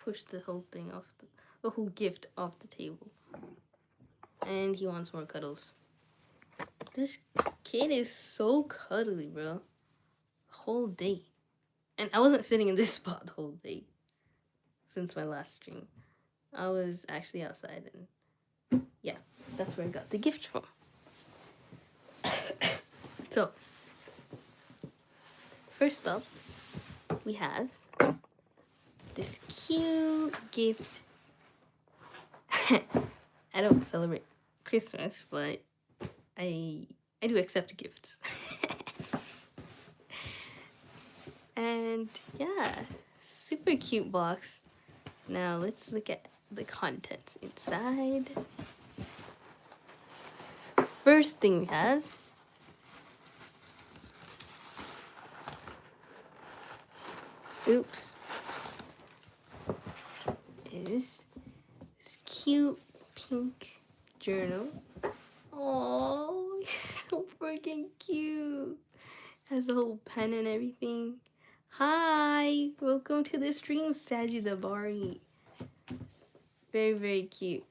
push the whole thing off the whole gift off the table. And he wants more cuddles. This kid is so cuddly, bro. The whole day. And I wasn't sitting in this spot the whole day since my last stream. I was actually outside, and yeah, that's where I got the gift from. So, first up, we have this cute gift. I don't celebrate Christmas, but I do accept gifts. And yeah, super cute box. Now let's look at the contents inside. First thing we have is this cute pink journal. Oh, it's so freaking cute. Has the whole pen and everything. Hi, welcome to the stream, Sajid Abari. Very, very cute.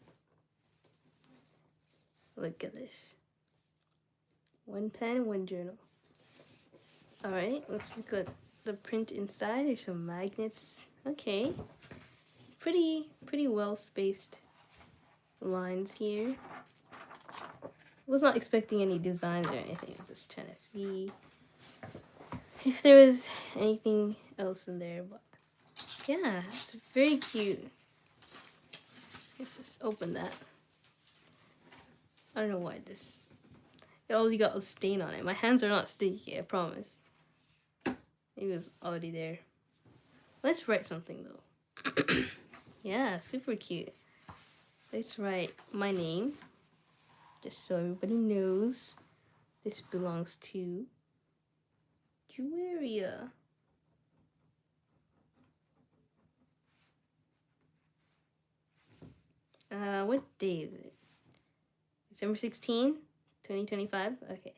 Look at this. One pen, one journal. Alright, let's look at the print inside. There's some magnets. Okay. Pretty well spaced lines here. Was not expecting any designs or anything. I was just trying to see if there was anything else in there, but yeah, it's very cute. Let's just open that. I don't know why this. It already got a stain on it. My hands are not sticky, I promise. Maybe it was already there. Let's write something though. Yeah, super cute. Let's write my name, just so everybody knows this belongs to Juaria. What day is it? December 16, 2025? Okay.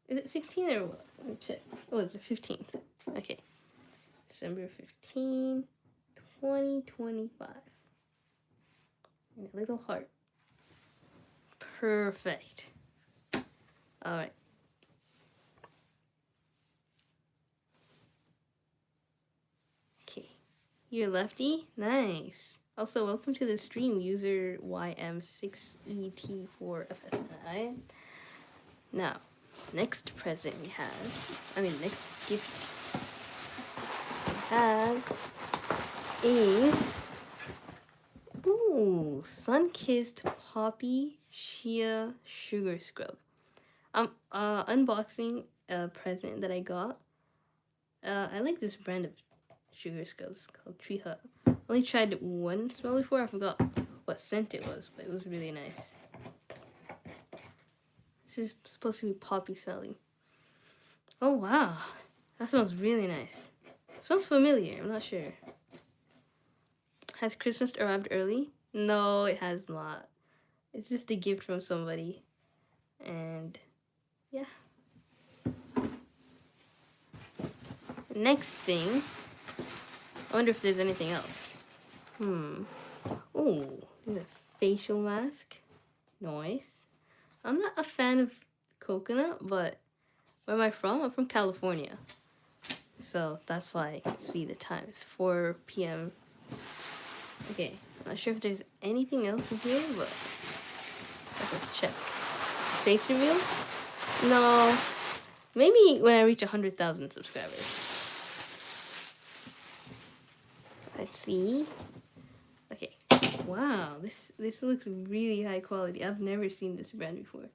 Is it 16 or what? Let me check. Oh, it's the 15th. Okay. December 15, 2025. And a little heart. Perfect. Alright. Okay. You're lefty? Nice. Also, welcome to the stream, user YM6ET4FSI. Now, next present we have, next gift we have is, ooh, Sun-Kissed Poppy Shea Sugar Scrub. I'm unboxing a present that I got. I like this brand of sugar scrubs called Tree Hut. Only tried one smell before. I forgot what scent it was, but it was really nice. This is supposed to be poppy smelling. Oh wow, that smells really nice. It smells familiar, I'm not sure. Has Christmas arrived early? No, it has not. It's just a gift from somebody. And yeah. Next thing, I wonder if there's anything else. Ooh, there's a facial mask. Nice. I'm not a fan of coconut, but where am I from? I'm from California. So that's why I see the time. It's 4 p.m. Okay, not sure if there's anything else in here, but let's check. Face reveal? No. Maybe when I reach 100,000 subscribers. Let's see. Okay. Wow, this looks really high quality. I've never seen this brand before.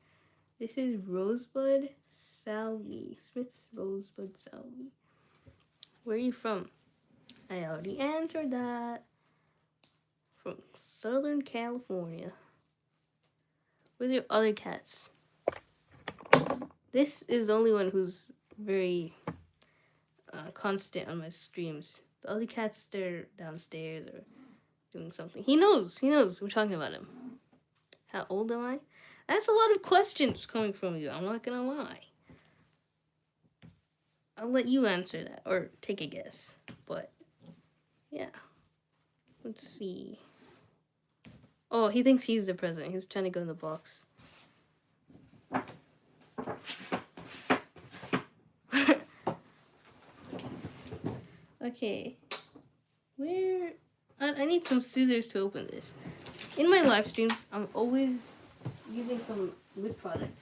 This is Rosebud Salvi. Smith's Rosebud Salvi. Where are you from? I already answered that. From Southern California. With your other cats. This is the only one who's very constant on my streams. The other cats, they're downstairs or doing something. He knows we're talking about him. How old am I? That's a lot of questions coming from you, I'm not gonna lie. I'll let you answer that, or take a guess, but Let's see. Oh, he thinks he's the president. He's trying to go in the box. Okay. Where? I need some scissors to open this. In my live streams, I'm always using some lip product.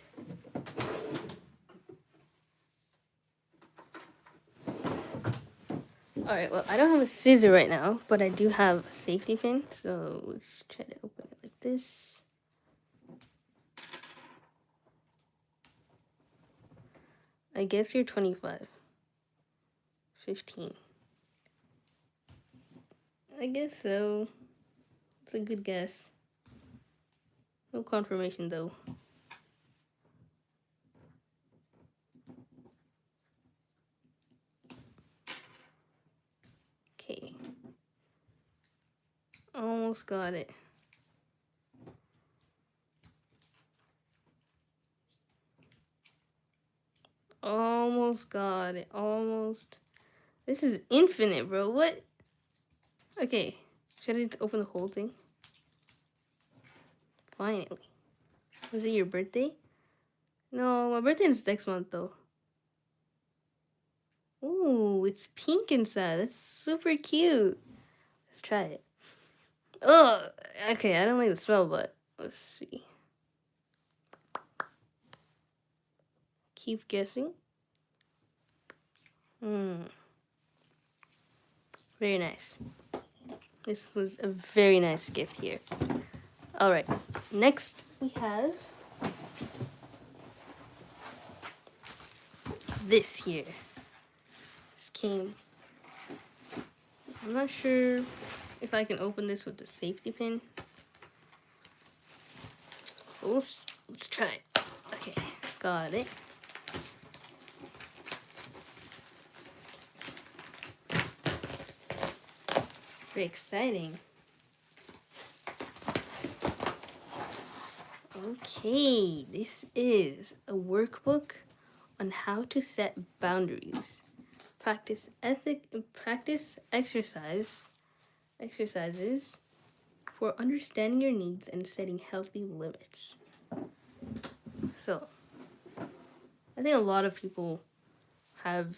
Alright, well, I don't have a scissor right now, but I do have a safety pin. So let's try to open it like this. I guess you're 25. 15. I guess so. It's a good guess. No confirmation though. Okay. Almost got it. Almost got it. Almost. This is infinite, bro. What? Okay. Should I just open the whole thing? Finally. Was it your birthday? No, my birthday is next month though. Ooh, it's pink inside. That's super cute. Let's try it. Oh, okay. I don't like the smell, but let's see. Keep guessing. Very nice. This was a very nice gift here. Alright, next we have this here. This came. I'm not sure if I can open this with the safety pin. Let's try it. Okay, got it. Very exciting. Okay, this is a workbook on how to set boundaries. Practice exercises for understanding your needs and setting healthy limits. So, I think a lot of people have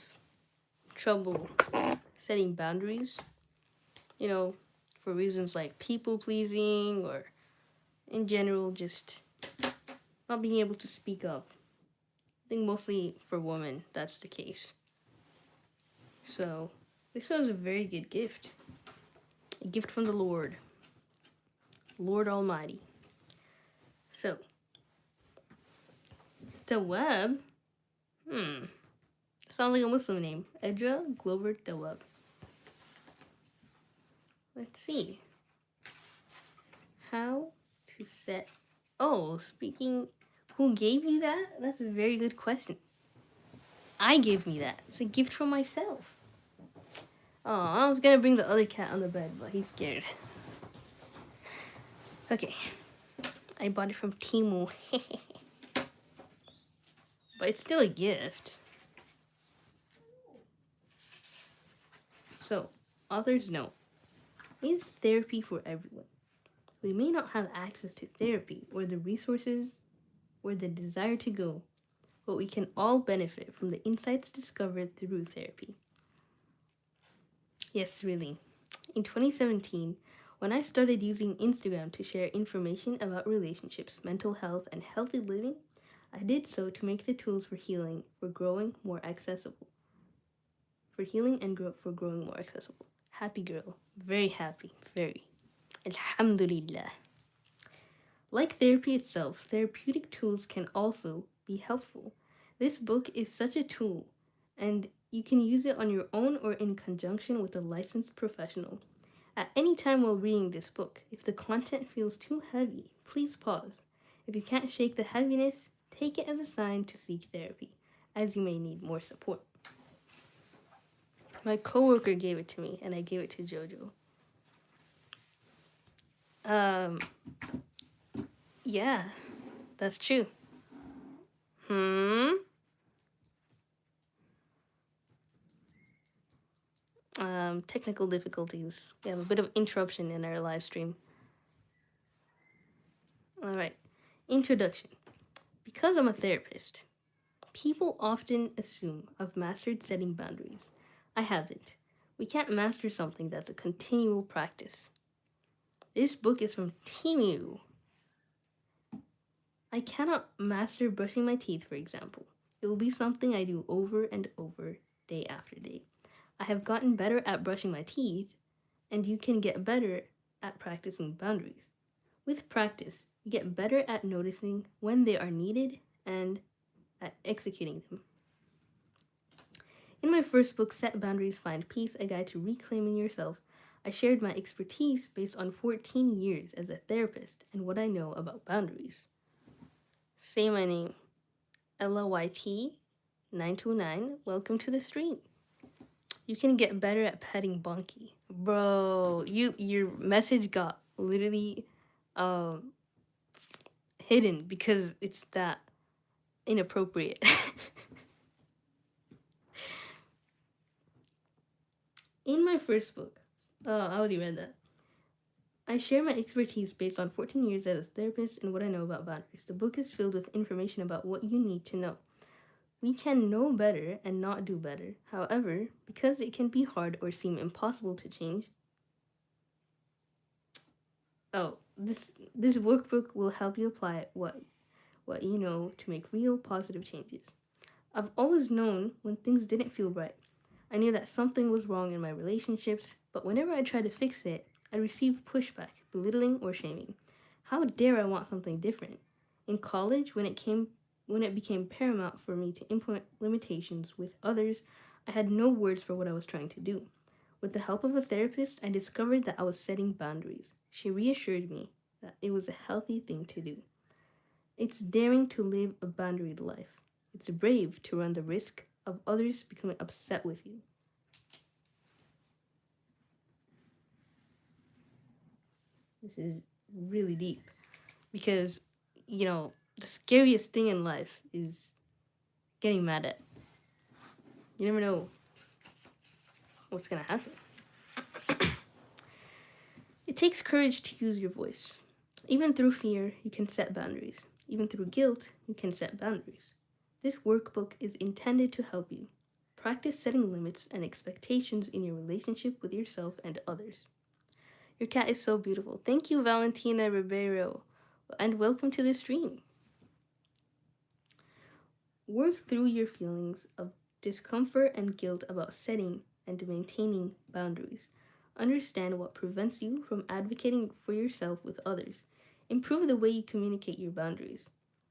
trouble setting boundaries, you know, for reasons like people pleasing or in general just not being able to speak up. I think mostly for women that's the case. So, this was a very good gift. A gift from the Lord Almighty. So, Tawwab. Sounds like a Muslim name. Edra Glover Tawwab. Let's see. How to set. Oh, speaking. Who gave you that? That's a very good question. I gave me that. It's a gift from myself. Oh, I was gonna bring the other cat on the bed, but he's scared. Okay. I bought it from Temu. But it's still a gift. So, author's note. Is therapy for everyone? We may not have access to therapy or the resources or the desire to go, but we can all benefit from the insights discovered through therapy. Yes, really. In 2017, when I started using Instagram to share information about relationships, mental health, and healthy living, I did so to make the tools for healing, for growing more accessible. For healing and for growing more accessible. Happy girl. Very happy. Very. Alhamdulillah. Like therapy itself, therapeutic tools can also be helpful. This book is such a tool, and you can use it on your own or in conjunction with a licensed professional. At any time while reading this book, if the content feels too heavy, please pause. If you can't shake the heaviness, take it as a sign to seek therapy, as you may need more support. My coworker gave it to me, and I gave it to Jojo. Yeah, that's true. technical difficulties. We have a bit of interruption in our live stream. All right. Introduction. Because I'm a therapist, people often assume I've mastered setting boundaries. I haven't. We can't master something that's a continual practice. This book is from Timu. I cannot master brushing my teeth, for example. It will be something I do over and over, day after day. I have gotten better at brushing my teeth, and you can get better at practicing boundaries. With practice, you get better at noticing when they are needed and at executing them. In my first book, Set Boundaries, Find Peace, A Guide to Reclaiming Yourself, I shared my expertise based on 14 years as a therapist and what I know about boundaries. Say my name, LYT929. Welcome to the stream. You can get better at petting Bonky. Bro, your message got literally hidden because it's that inappropriate. In my first book, I already read that. I share my expertise based on 14 years as a therapist and what I know about boundaries. The book is filled with information about what you need to know. We can know better and not do better. However, because it can be hard or seem impossible to change, this workbook will help you apply what you know to make real positive changes. I've always known when things didn't feel right. I knew that something was wrong in my relationships, but whenever I tried to fix it, I received pushback, belittling or shaming. How dare I want something different? In college, when it became paramount for me to implement limitations with others, I had no words for what I was trying to do. With the help of a therapist, I discovered that I was setting boundaries. She reassured me that it was a healthy thing to do. It's daring to live a boundaried life. It's brave to run the risk of others becoming upset with you. This is really deep because, the scariest thing in life is getting mad at. You never know what's going to happen. It takes courage to use your voice. Even through fear, you can set boundaries. Even through guilt, you can set boundaries. This workbook is intended to help you. Practice setting limits and expectations in your relationship with yourself and others. Your cat is so beautiful. Thank you, Valentina Ribeiro, and welcome to the stream. Work through your feelings of discomfort and guilt about setting and maintaining boundaries. Understand what prevents you from advocating for yourself with others. Improve the way you communicate your boundaries.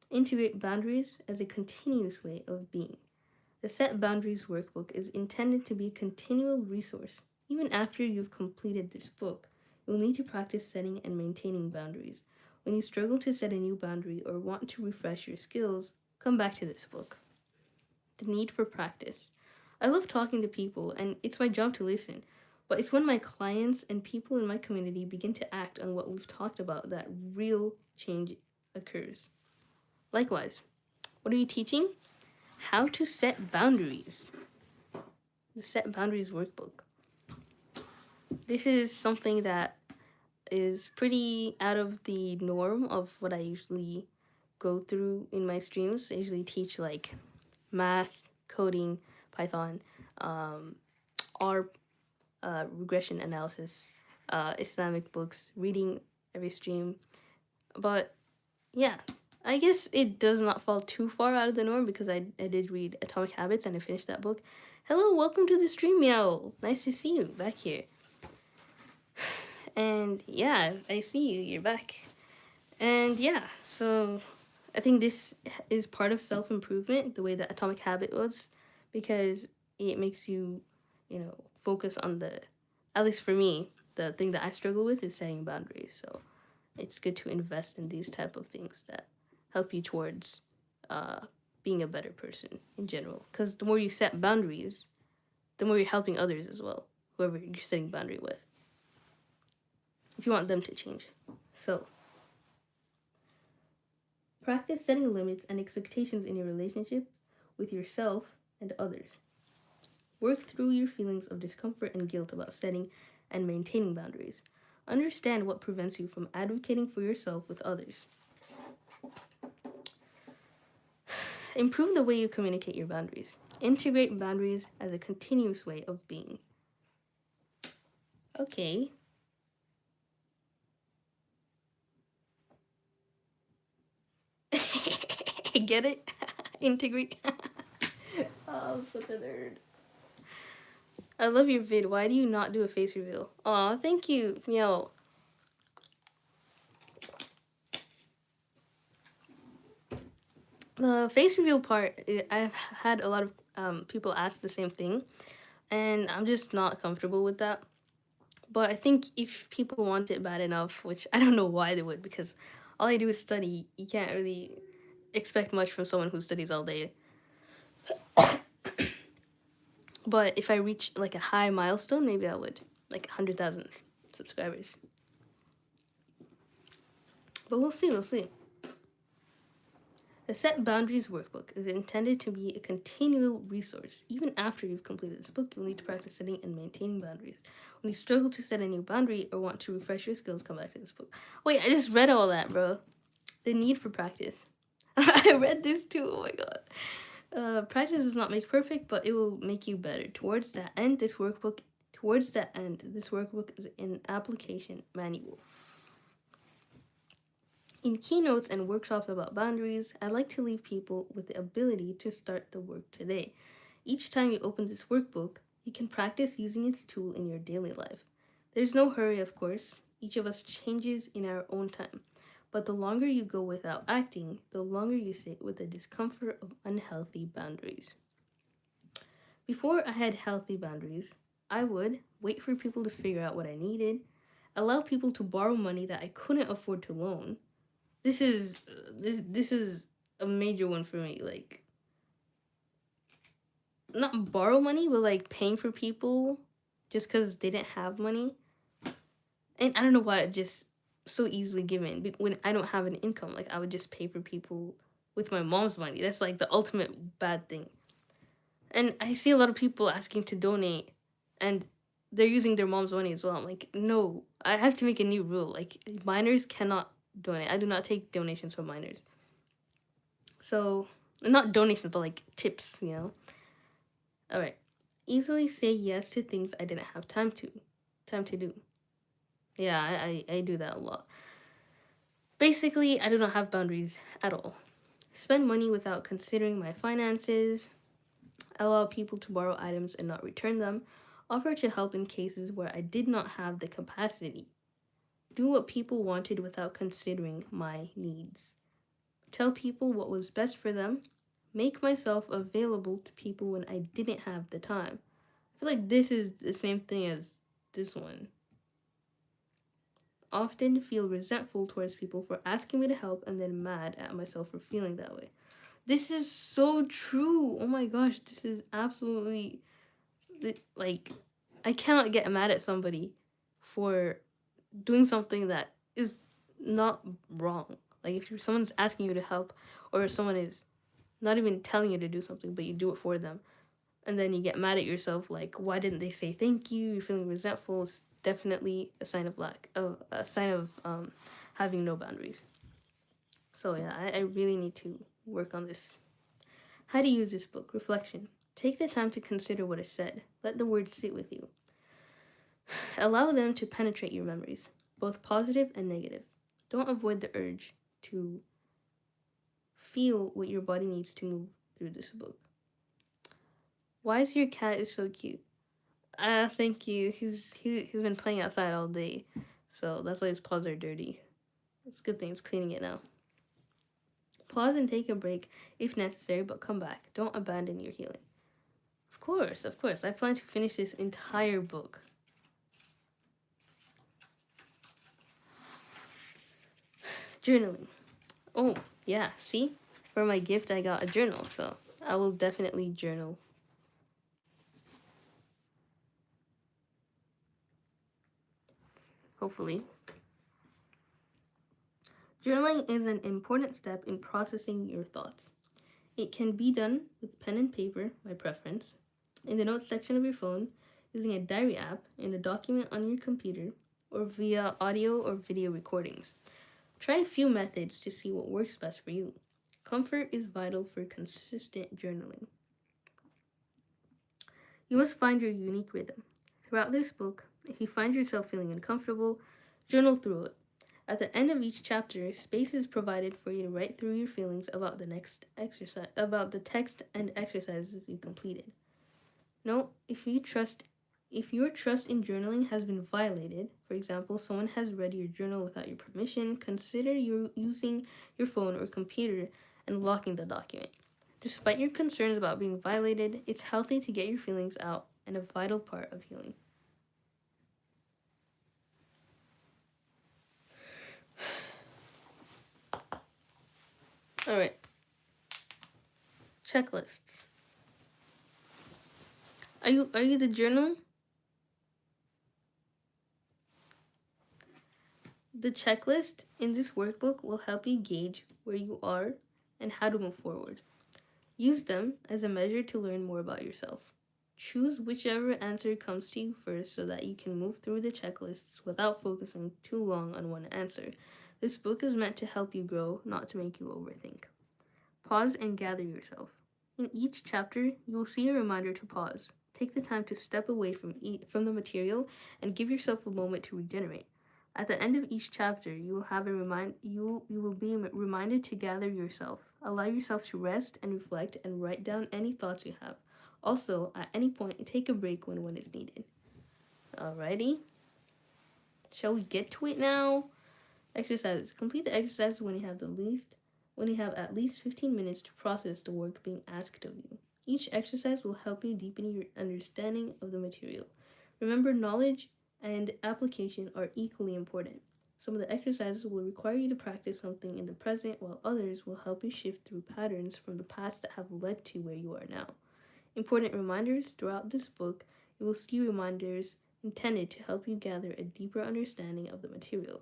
Integrate boundaries as a continuous way of being. The Set Boundaries workbook is intended to be a continual resource. Even after you've completed this book, you'll need to practice setting and maintaining boundaries. When you struggle to set a new boundary or want to refresh your skills, come back to this book. The need for practice. I love talking to people, and it's my job to listen. But it's when my clients and people in my community begin to act on what we've talked about that real change occurs. Likewise, what are you teaching? How to set boundaries. The Set Boundaries workbook. This is something that is pretty out of the norm of what I usually go through in my streams. I usually teach like math, coding, Python, R, regression analysis, Islamic books, reading every stream. But yeah, I guess it does not fall too far out of the norm because I did read Atomic Habits and I finished that book. Hello, welcome to the stream, Meow. Nice to see you back here. And yeah, I see you, you're back. And yeah, so I think this is part of self-improvement, the way that Atomic Habit was, because it makes you, focus on at least for me, the thing that I struggle with is setting boundaries. So it's good to invest in these type of things that help you towards being a better person in general. Because the more you set boundaries, the more you're helping others as well, whoever you're setting boundary with, if you want them to change. So practice setting limits and expectations in your relationship with yourself and others. Work through your feelings of discomfort and guilt about setting and maintaining boundaries. Understand what prevents you from advocating for yourself with others. Improve the way you communicate your boundaries. Integrate boundaries as a continuous way of being. Okay. Get it? Integrate. Oh, I'm such a nerd. I love your vid. Why do you not do a face reveal? Aw, thank you, Meow. The face reveal part, I've had a lot of people ask the same thing, and I'm just not comfortable with that. But I think if people want it bad enough, which I don't know why they would, because all I do is study, you can't really expect much from someone who studies all day. But if I reach like a high milestone, maybe I would, like 100,000 subscribers. But we'll see, we'll see. The Set Boundaries Workbook is intended to be a continual resource. Even after you've completed this book, you'll need to practice setting and maintaining boundaries. When you struggle to set a new boundary or want to refresh your skills, come back to this book. Wait, I just read all that, bro. The need for practice. I read this too, oh my god. Practice does not make perfect, but it will make you better. Towards that end, this workbook is an application manual. In keynotes and workshops about boundaries, I like to leave people with the ability to start the work today. Each time you open this workbook, you can practice using its tool in your daily life. There's no hurry, of course. Each of us changes in our own time. But the longer you go without acting, the longer you sit with the discomfort of unhealthy boundaries. Before I had healthy boundaries, I would wait for people to figure out what I needed, allow people to borrow money that I couldn't afford to loan. This is a major one for me. Like, not borrow money, but like paying for people just because they didn't have money. And I don't know why it just so easily given when I don't have an income. Like, I would just pay for people with my mom's money. That's like the ultimate bad thing. And I see a lot of people asking to donate, and they're using their mom's money as well. I'm like, no, I have to make a new rule. Like, minors cannot donate. I do not take donations from minors. So, not donations, but like tips, you know? Alright. Easily say yes to things I didn't have time to do. Yeah, I do that a lot. Basically, I do not have boundaries at all. Spend money without considering my finances. Allow people to borrow items and not return them. Offer to help in cases where I did not have the capacity. Do what people wanted without considering my needs. Tell people what was best for them. Make myself available to people when I didn't have the time. I feel like this is the same thing as this one. Often feel resentful towards people for asking me to help and then mad at myself for feeling that way. This is so true. Oh my gosh, this is absolutely, like, I cannot get mad at somebody for doing something that is not wrong. Like, if someone's asking you to help, or someone is not even telling you to do something, but you do it for them, and then you get mad at yourself, like, why didn't they say thank you? You're feeling resentful. It's definitely a sign of having no boundaries. So yeah, I really need to work on this. How to use this book. Reflection. Take the time to consider what is said. Let the words sit with you. Allow them to penetrate your memories, both positive and negative. Don't avoid the urge to feel what your body needs to move through this book. Why is your cat is so cute? Thank you. He's been playing outside all day, so that's why his paws are dirty. It's a good thing it's cleaning it now. Pause and take a break if necessary, but come back. Don't abandon your healing. Of course. I plan to finish this entire book. Journaling. Oh, yeah, see? For my gift, I got a journal, so I will definitely journal. Hopefully. Journaling is an important step in processing your thoughts. It can be done with pen and paper, my preference. in the notes section of your phone, using a diary app, in a document on your computer, or via audio or video recordings. Try a few methods to see what works best for you. Comfort is vital for consistent journaling. You must find your unique rhythm. Throughout this book, if you find yourself feeling uncomfortable, journal through it. At the end of each chapter, space is provided for you to write through your feelings about the next exercise, about the text and exercises you completed. Note, if your trust in journaling has been violated, for example, someone has read your journal without your permission, consider you using your phone or computer and locking the document. Despite your concerns about being violated, it's healthy to get your feelings out and a vital part of healing. All right. Checklists. Are you the journal? The checklist in this workbook will help you gauge where you are and how to move forward. Use them as a measure to learn more about yourself. Choose whichever answer comes to you first so that you can move through the checklists without focusing too long on one answer. This book is meant to help you grow, not to make you overthink. Pause and gather yourself. In each chapter, you will see a reminder to pause. Take the time to step away from the material and give yourself a moment to regenerate. At the end of each chapter, you will be reminded to gather yourself. Allow yourself to rest and reflect and write down any thoughts you have. Also, at any point, take a break when one is needed. Alrighty. Shall we get to it now? Exercises. Complete the exercise when you have at least 15 minutes to process the work being asked of you. Each exercise will help you deepen your understanding of the material. Remember, knowledge and application are equally important. Some of the exercises will require you to practice something in the present, while others will help you shift through patterns from the past that have led to where you are now. Important reminders. Throughout this book, you will see reminders intended to help you gather a deeper understanding of the material.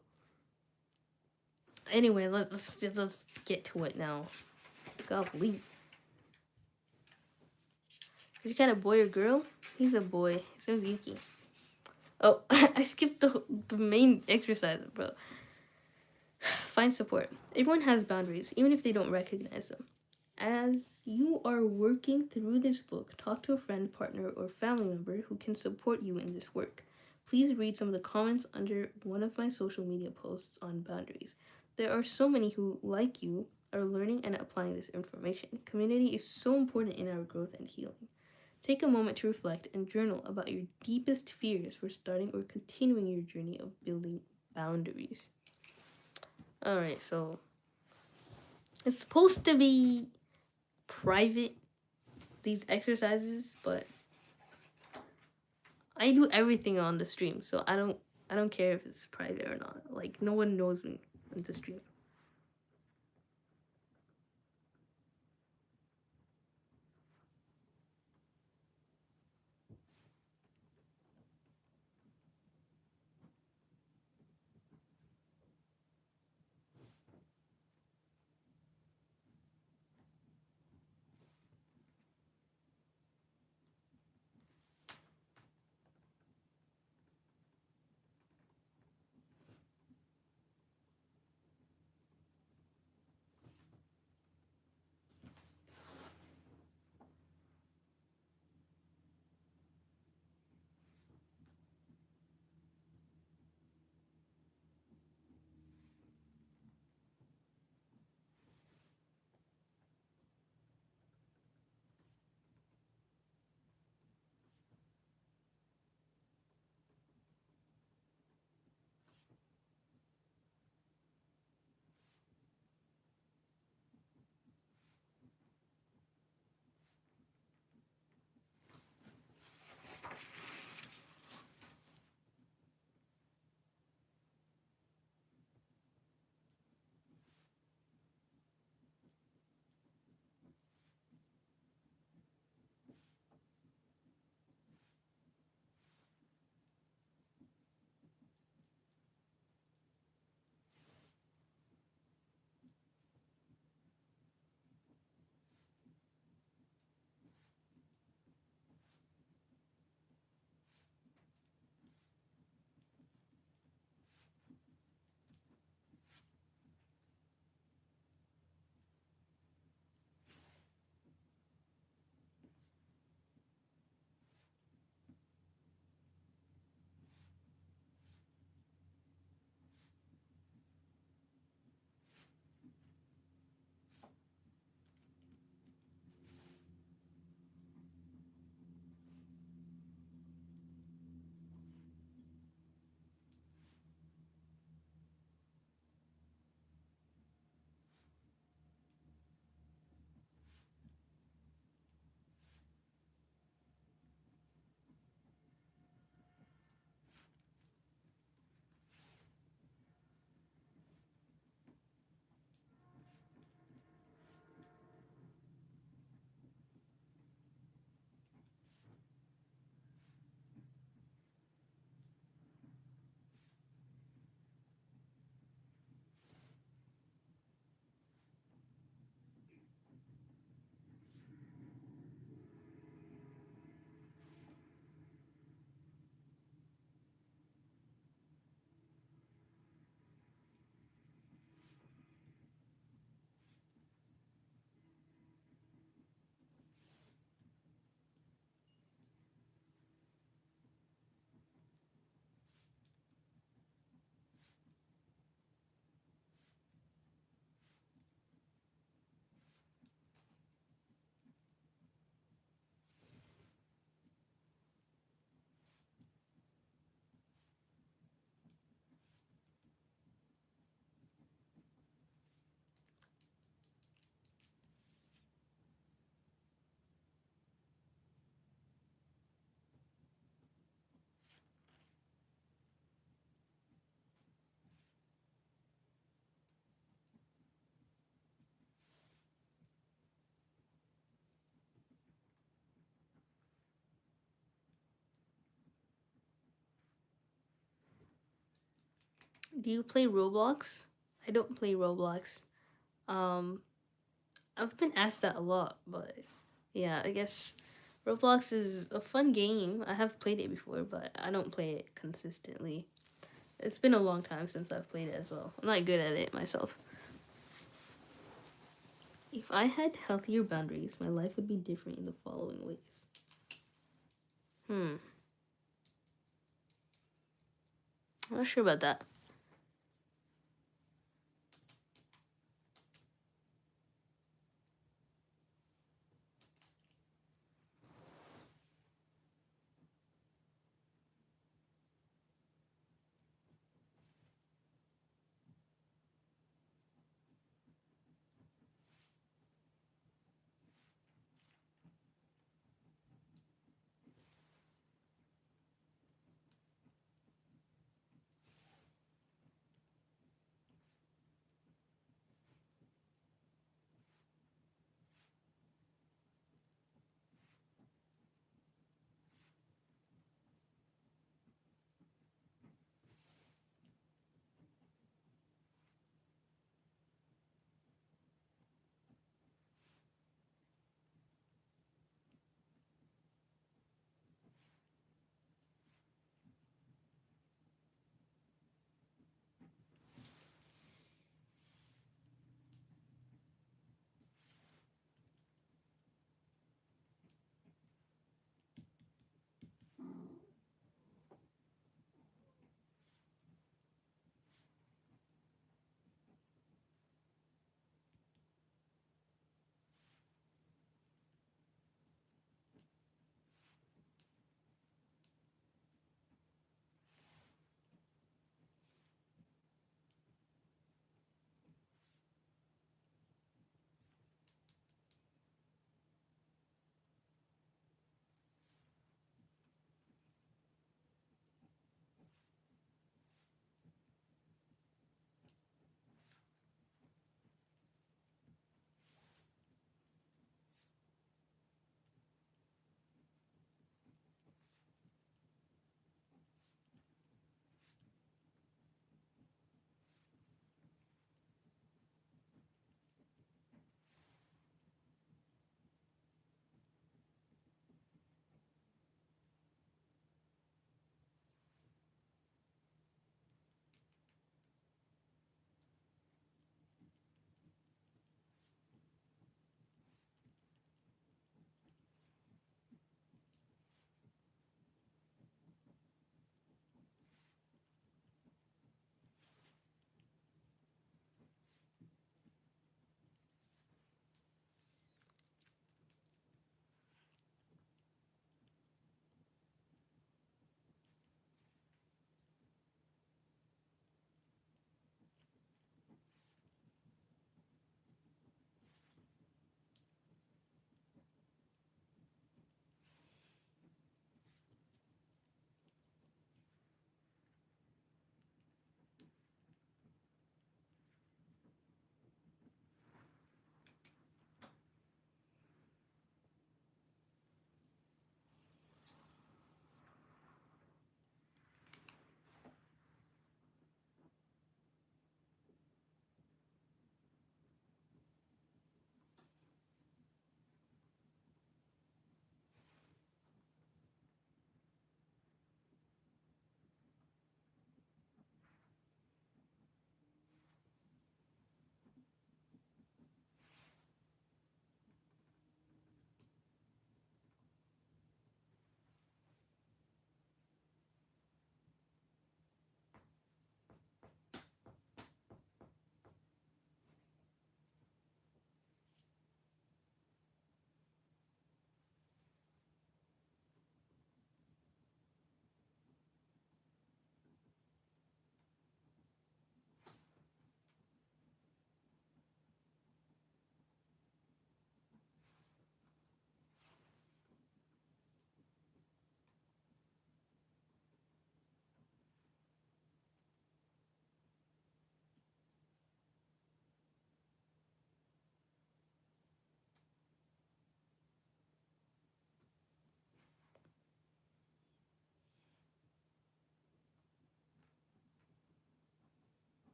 Anyway, let's get to it now. Golly. Is your cat a boy or girl? He's a boy. His name's Yuki. Oh, I skipped the main exercise, bro. Find support. Everyone has boundaries, even if they don't recognize them. As you are working through this book, talk to a friend, partner, or family member who can support you in this work. Please read some of the comments under one of my social media posts on boundaries. There are so many who, like you, are learning and applying this information. Community is so important in our growth and healing. Take a moment to reflect and journal about your deepest fears for starting or continuing your journey of building boundaries. Alright, so it's supposed to be private, these exercises, but I do everything on the stream, so I don't care if it's private or not. Like, no one knows me on the stream. Do you play Roblox? I don't play Roblox. Um, I've been asked that a lot, but yeah, I guess Roblox is a fun game. I have played it before, but I don't play it consistently. It's been a long time since I've played it as well. I'm not good at it myself. If I had healthier boundaries, my life would be different in the following ways. I'm not sure about that.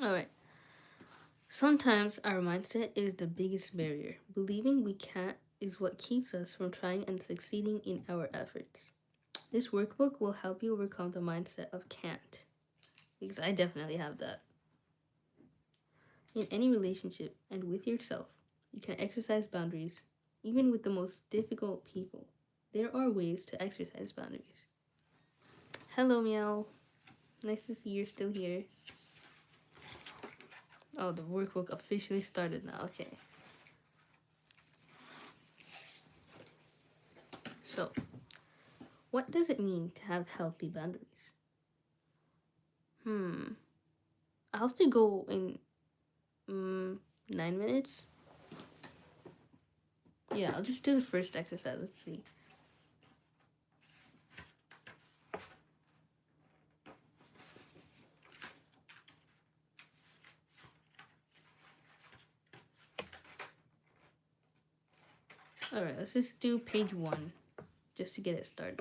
All right. Sometimes our mindset is the biggest barrier. Believing we can't is what keeps us from trying and succeeding in our efforts. This workbook will help you overcome the mindset of can't, because I definitely have that. In any relationship and with yourself, you can exercise boundaries, even with the most difficult people. There are ways to exercise boundaries. Hello, Meow. Nice to see you're still here. Oh, the workbook officially started now. Okay. So, what does it mean to have healthy boundaries? I'll have to go in 9 minutes. Yeah, I'll just do the first exercise. Let's see. Alright, let's just do page 1 just to get it started.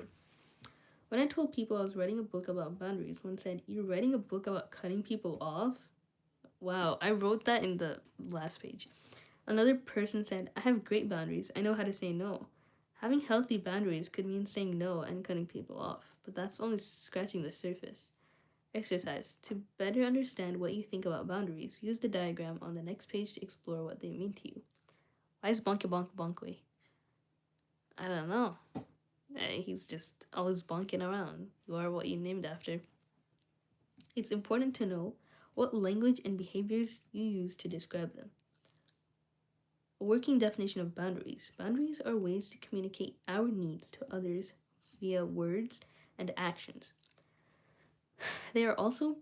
When I told people I was writing a book about boundaries, one said, "You're writing a book about cutting people off?" Wow, I wrote that in the last page. Another person said, "I have great boundaries. I know how to say no." Having healthy boundaries could mean saying no and cutting people off, but that's only scratching the surface. Exercise. To better understand what you think about boundaries, use the diagram on the next page to explore what they mean to you. Why is bonky bonk bonkly? I don't know. He's just always bonking around. You are what you named after. It's important to know what language and behaviors you use to describe them. A working definition of boundaries. Boundaries are ways to communicate our needs to others via words and actions. They are also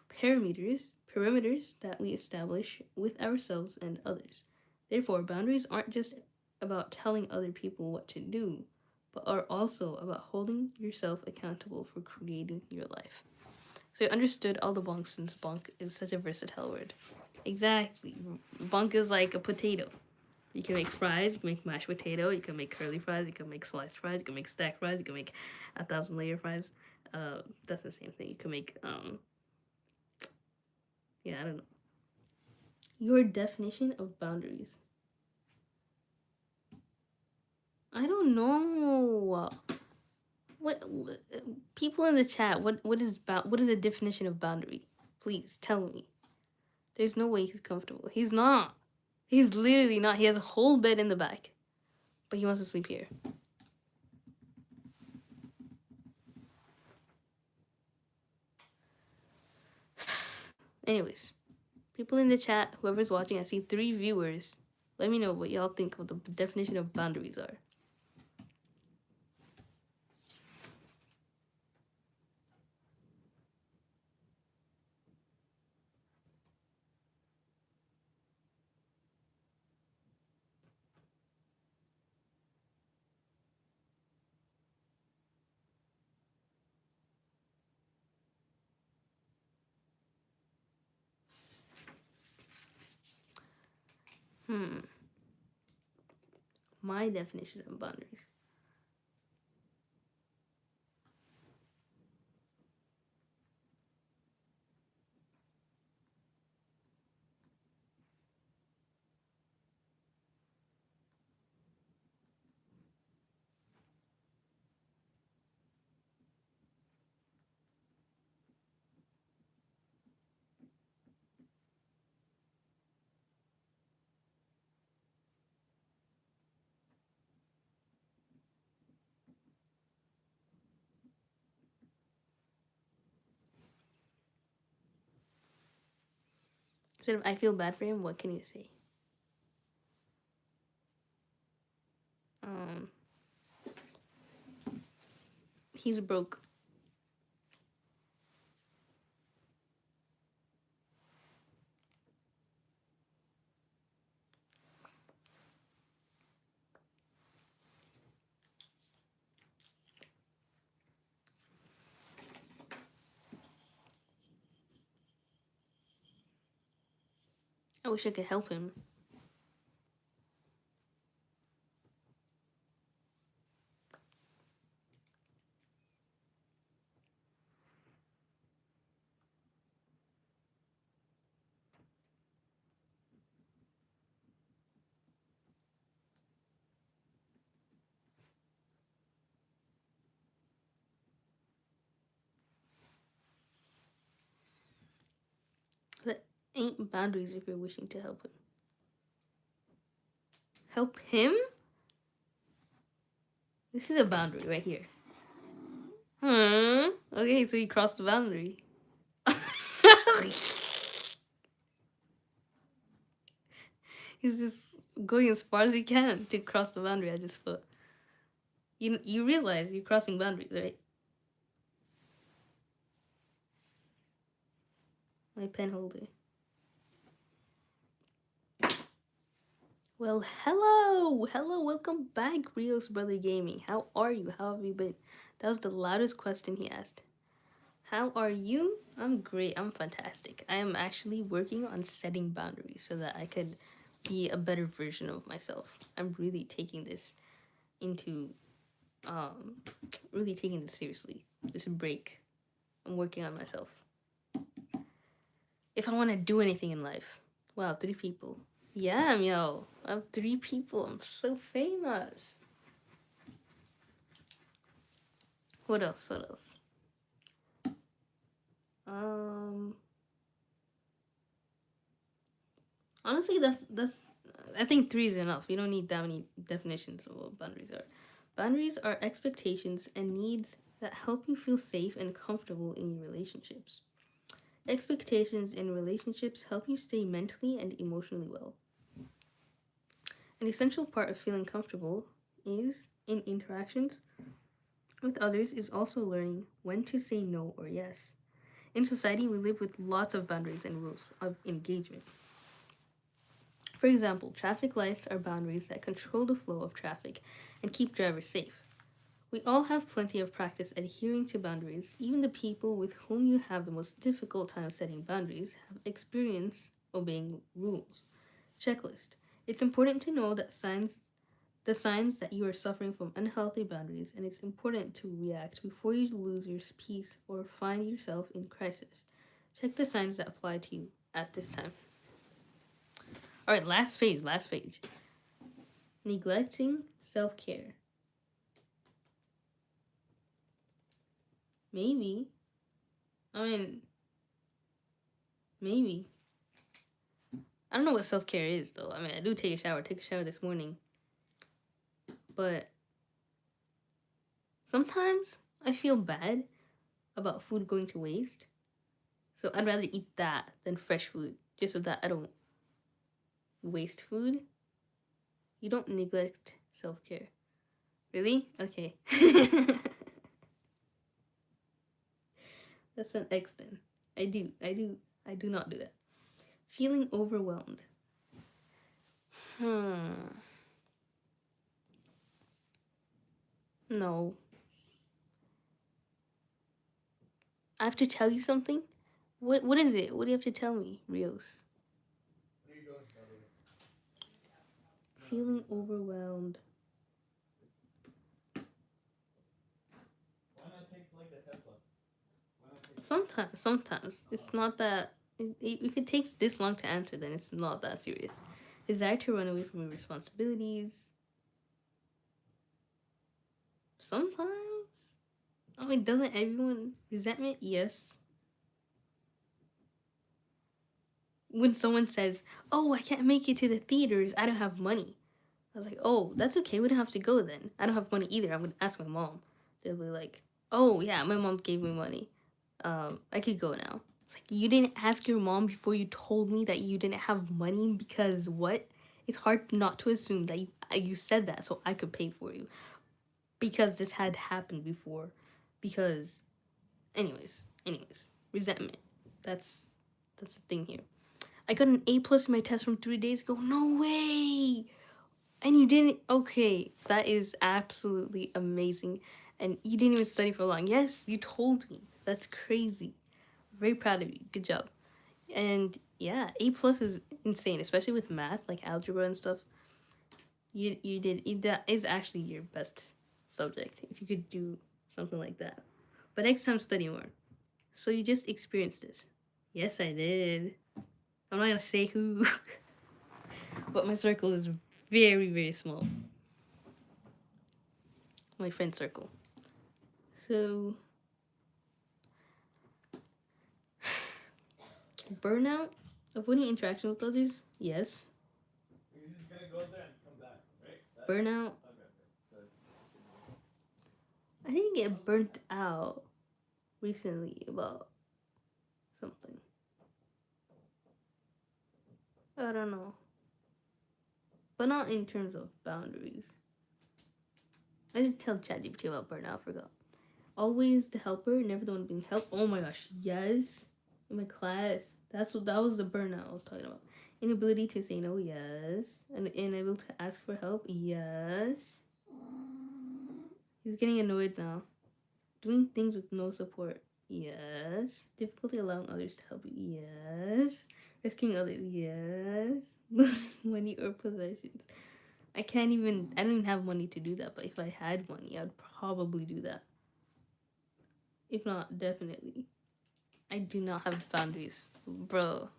perimeters that we establish with ourselves and others. Therefore, boundaries aren't just about telling other people what to do, but are also about holding yourself accountable for creating your life. So you understood all the bonks since bonk is such a versatile word. Exactly. Bonk is like a potato. You can make fries, you can make mashed potato, you can make curly fries, you can make sliced fries, you can make stacked fries, you can make 1,000 layer fries. That's the same thing. You can make yeah, I don't know. Your definition of boundaries. I don't know. What people in the chat? What is the definition of boundary? Please tell me. There's no way he's comfortable. He's not. He's literally not. He has a whole bed in the back, but he wants to sleep here. Anyways, people in the chat, whoever's watching, I see 3 viewers. Let me know what y'all think of the definition of boundaries are. My definition of boundaries. Instead of I feel bad for him, what can you say? He's broke. I wish I could help him. Ain't boundaries if you're wishing to help him. Help him? This is a boundary right here. Okay, so you crossed the boundary. He's just going as far as he can to cross the boundary. I just put. You realize you're crossing boundaries, right? My pen holder. Well, hello, welcome back, Rios Brother Gaming. How are you? How have you been? That was the loudest question he asked. How are you? I'm great. I'm fantastic. I am actually working on setting boundaries so that I could be a better version of myself. I'm really taking this into, really taking this seriously. This break. I'm working on myself. If I want to do anything in life. Wow, 3 people. Yeah, yo. I have 3 people. I'm so famous. What else? Honestly, that's I think 3 is enough. You don't need that many definitions of what boundaries are. Boundaries are expectations and needs that help you feel safe and comfortable in your relationships. Expectations in relationships help you stay mentally and emotionally well. An essential part of feeling comfortable is in interactions with others is also learning when to say no or yes. In society, we live with lots of boundaries and rules of engagement. For example, traffic lights are boundaries that control the flow of traffic and keep drivers safe. We all have plenty of practice adhering to boundaries. Even the people with whom you have the most difficult time setting boundaries have experience obeying rules. Checklist. It's important to know that the signs that you are suffering from unhealthy boundaries, and it's important to react before you lose your peace or find yourself in crisis. Check the signs that apply to you at this time. All right, last page. Neglecting self-care. Maybe. Maybe. I don't know what self-care is, though. I do take a shower. I took a shower this morning. But sometimes I feel bad about food going to waste. So I'd rather eat that than fresh food, just so that I don't waste food. You don't neglect self-care. Really? Okay. That's an X then. I do not do that. Feeling overwhelmed. No. I have to tell you something? What is it? What do you have to tell me, Rios? Feeling overwhelmed. Sometimes. It's not that... If it takes this long to answer, then it's not that serious. Desire to run away from your responsibilities. Sometimes. Doesn't everyone... Resentment? Yes. When someone says, oh, I can't make it to the theaters, I don't have money. I was like, oh, that's okay, we don't have to go then. I don't have money either, I'm gonna ask my mom. They'll be like, oh yeah, my mom gave me money. I could go now. It's like, you didn't ask your mom before you told me that you didn't have money because what? It's hard not to assume that you said that so I could pay for you. Because this had happened before. Because, anyways, resentment. That's the thing here. I got an A+ in my test from 3 days ago. No way! And you didn't... Okay, that is absolutely amazing. And you didn't even study for long. Yes, you told me. That's crazy. Very proud of you. Good job. And yeah, A+ is insane, especially with math, like algebra and stuff. You did... That is actually your best subject, if you could do something like that. But next time, study more. So you just experienced this. Yes, I did. I'm not gonna say who. But my circle is very, very small. My friend circle. So... burnout Avoiding interaction with others, yes. You're just gonna go there and come back, right? Burnout, Okay. I didn't get burnt out recently about something. I don't know. But not in terms of boundaries. I did tell ChatGPT about burnout, I forgot. Always the helper, never the one being helped. Oh my gosh, yes. In my class. That was the burnout I was talking about. Inability to say no, yes. And unable to ask for help, yes. He's getting annoyed now. Doing things with no support, yes. Difficulty allowing others to help you, yes. Rescuing others, yes. Money or possessions. I don't even have money to do that, but if I had money, I'd probably do that. If not, definitely. I do not have boundaries, bro.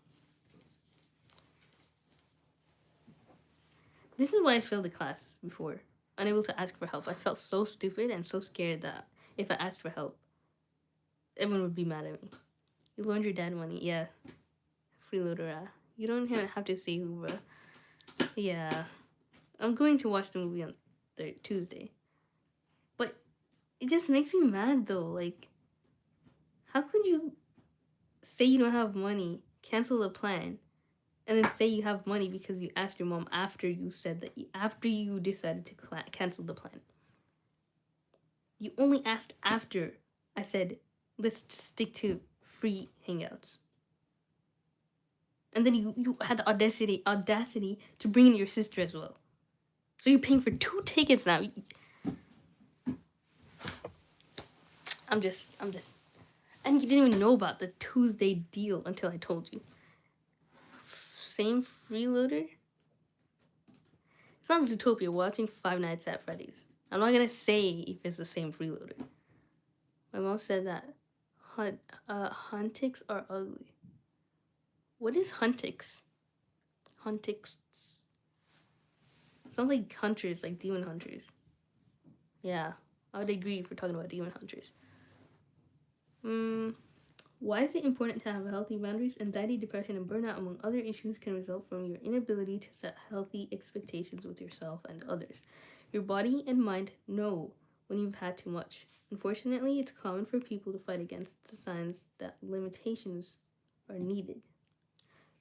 This is why I failed the class before. Unable to ask for help. I felt so stupid and so scared that if I asked for help, everyone would be mad at me. You loaned your dad money, yeah. Freeloader. You don't even have to say who, bro. Yeah. I'm going to watch the movie on Tuesday. But it just makes me mad though. Like, how could you say you don't have money, cancel the plan, and then say you have money because you asked your mom after you said that after you decided to cancel the plan? You only asked after I said let's stick to free hangouts, and then you had the audacity to bring in your sister as well. So you're paying for 2 tickets now. I'm just, and you didn't even know about the Tuesday deal until I told you. Same freeloader? It's not Zootopia. We're watching Five Nights at Freddy's. I'm not gonna say if it's the same freeloader. My mom said that Huntix are ugly. What is Huntix? Huntix sounds like hunters, like demon hunters. Yeah, I would agree if we're talking about demon hunters. Why is it important to have healthy boundaries? Anxiety, depression, and burnout, among other issues, can result from your inability to set healthy expectations with yourself and others. Your body and mind know when you've had too much. Unfortunately, it's common for people to fight against the signs that limitations are needed.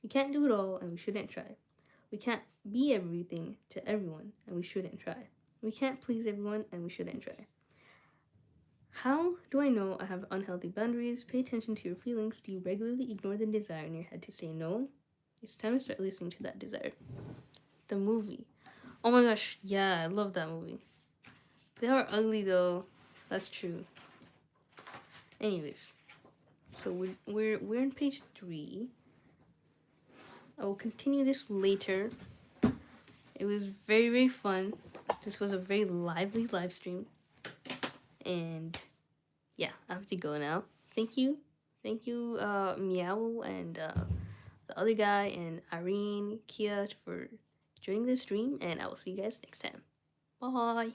We can't do it all, and we shouldn't try. We can't be everything to everyone, and we shouldn't try. We can't please everyone, and we shouldn't try. How do I know I have unhealthy boundaries? Pay attention to your feelings. Do you regularly ignore the desire in your head to say no? It's time to start listening to that desire. The movie. Oh my gosh, yeah, I love that movie. They are ugly though. That's true. Anyways, so we're on page 3. I will continue this later. It was very, very fun. This was a very lively live stream. And yeah, I have to go now. Thank you, Meow and the other guy and Irene, Kia for joining the stream, and I will see you guys next time. Bye.